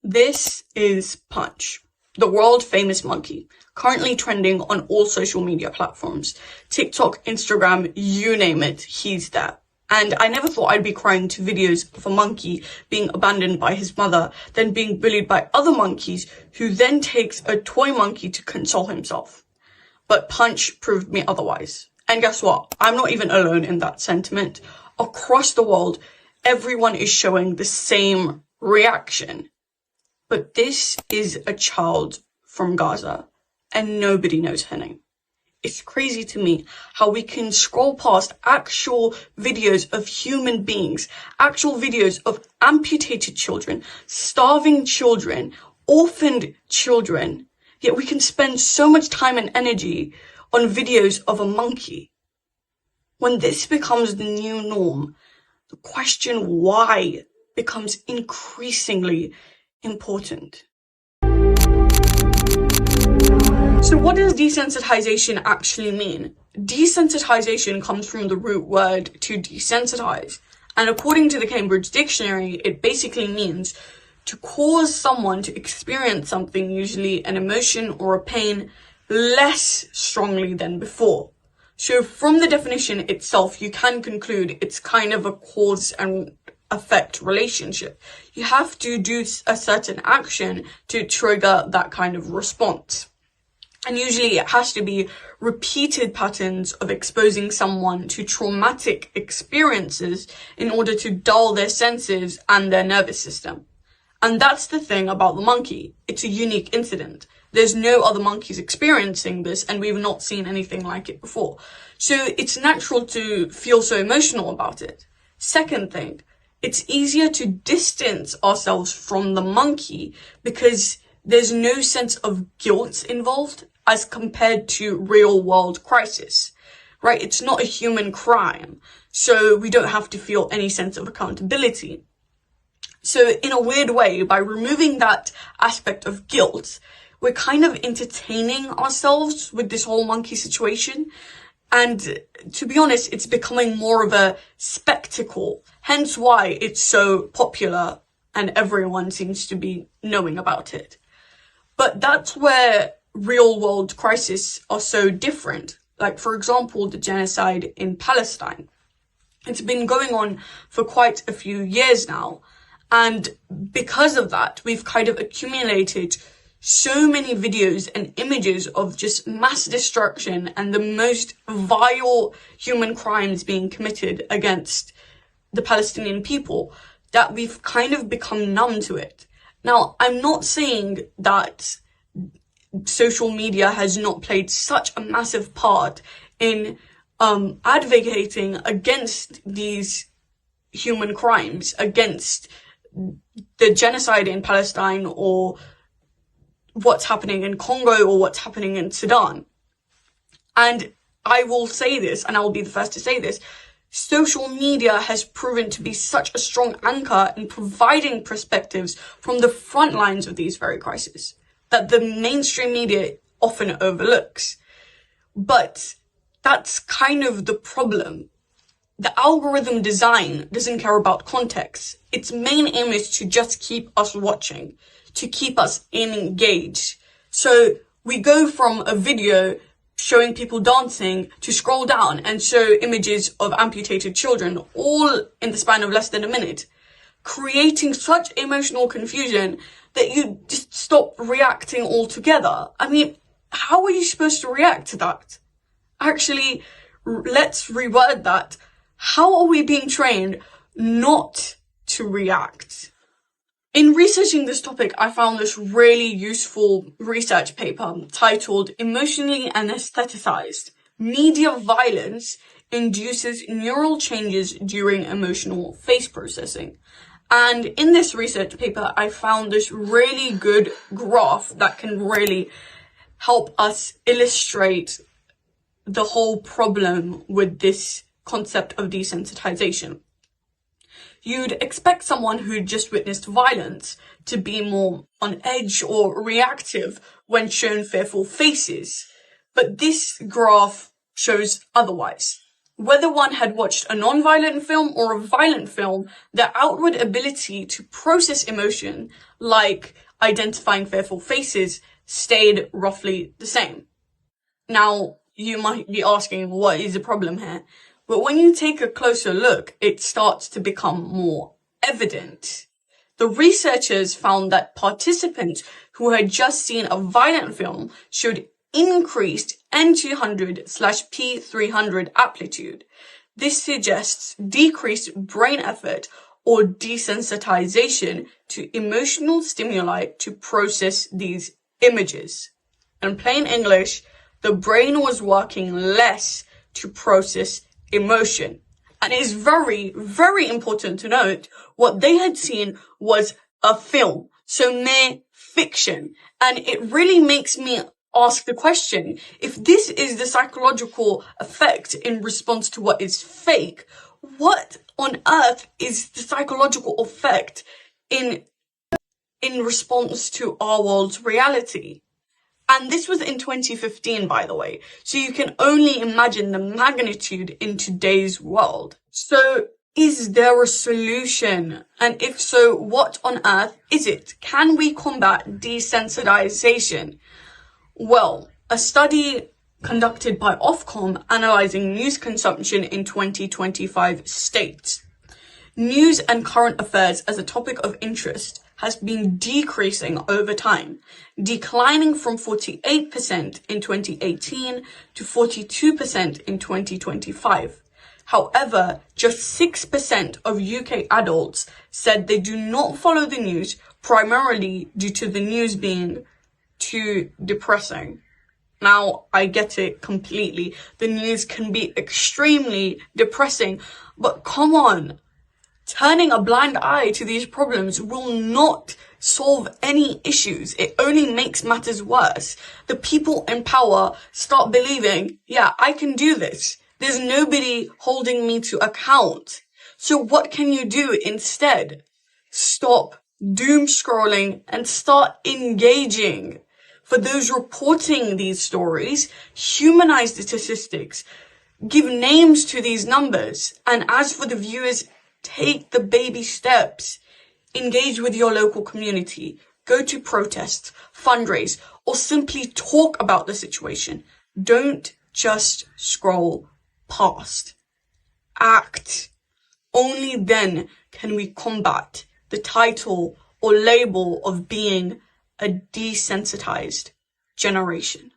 This is Punch, the world-famous monkey, currently trending on all social media platforms. TikTok, Instagram, you name it, he's there. And I never thought I'd be crying to videos of a monkey being abandoned by his mother, then being bullied by other monkeys, who then takes a toy monkey to console himself. But Punch proved me otherwise. And guess what? I'm not even alone in that sentiment. Across the world, everyone is showing the same reaction. But this is a child from Gaza, and nobody knows her name. It's crazy to me how we can scroll past actual videos of human beings, actual videos of amputated children, starving children, orphaned children, yet we can spend so much time and energy on videos of a monkey. When this becomes the new norm, the question why becomes increasingly important. So what does desensitization actually mean? Desensitization comes from the root word to desensitize, and according to the Cambridge Dictionary, it basically means to cause someone to experience something, usually an emotion or a pain, less strongly than before. So from the definition itself, you can conclude it's kind of a cause and effect relationship. You have to do a certain action to trigger that kind of response. And usually it has to be repeated patterns of exposing someone to traumatic experiences in order to dull their senses and their nervous system. And that's the thing about the monkey. It's a unique incident. There's no other monkeys experiencing this, and we've not seen anything like it before. So it's natural to feel so emotional about it. Second thing, it's easier to distance ourselves from the monkey because there's no sense of guilt involved as compared to real world crisis, right? It's not a human crime, so we don't have to feel any sense of accountability. So in a weird way, by removing that aspect of guilt, we're kind of entertaining ourselves with this whole monkey situation. And to be honest, it's becoming more of a spectacle, hence why it's so popular and everyone seems to be knowing about it. But that's where real world crises are so different. Like, for example, the genocide in Palestine. It's been going on for quite a few years now. And because of that, we've kind of accumulated so many videos and images of just mass destruction and the most vile human crimes being committed against the Palestinian people that we've kind of become numb to it. Now, I'm not saying that social media has not played such a massive part in advocating against these human crimes, against the genocide in Palestine or what's happening in Congo or what's happening in Sudan. And I will say this, and I will be the first to say this, social media has proven to be such a strong anchor in providing perspectives from the front lines of these very crises that the mainstream media often overlooks. But that's kind of the problem. The algorithm design doesn't care about context. Its main aim is to just keep us watching, to keep us engaged. So we go from a video showing people dancing to scroll down and show images of amputated children, all in the span of less than a minute, creating such emotional confusion that you just stop reacting altogether. I mean, how are you supposed to react to that? Actually, let's reword that. How are we being trained not to react? In researching this topic, I found this really useful research paper titled Emotionally Anestheticized: Media Violence Induces Neural Changes During Emotional Face Processing. And in this research paper, I found this really good graph that can really help us illustrate the whole problem with this concept of desensitization. You'd expect someone who just witnessed violence to be more on edge or reactive when shown fearful faces, but this graph shows otherwise. Whether one had watched a non-violent film or a violent film, their outward ability to process emotion, like identifying fearful faces, stayed roughly the same. Now, you might be asking, what is the problem here? But when you take a closer look, it starts to become more evident. The researchers found that participants who had just seen a violent film showed increased N200/P300 amplitude. This suggests decreased brain effort or desensitization to emotional stimuli to process these images. In plain English, the brain was working less to process emotion. And it is very, very important to note what they had seen was a film, so mere fiction. And it really makes me ask the question, if this is the psychological effect in response to what is fake, what on earth is the psychological effect in response to our world's reality? And this was in 2015, by the way. So you can only imagine the magnitude in today's world. So is there a solution? And if so, what on earth is it? Can we combat desensitization? Well, a study conducted by Ofcom analyzing news consumption in 2025 states, news and current affairs as a topic of interest has been decreasing over time, declining from 48% in 2018 to 42% in 2025. However, just 6% of UK adults said they do not follow the news, primarily due to the news being too depressing. Now, I get it completely. The news can be extremely depressing, but come on. Turning a blind eye to these problems will not solve any issues. It only makes matters worse. The people in power start believing, yeah, I can do this. There's nobody holding me to account. So what can you do instead? Stop doom scrolling and start engaging. For those reporting these stories, humanize the statistics, give names to these numbers. And as for the viewers, take the baby steps. Engage with your local community. Go to protests, fundraise, or simply talk about the situation. Don't just scroll past. Act. Only then can we combat the title or label of being a desensitized generation.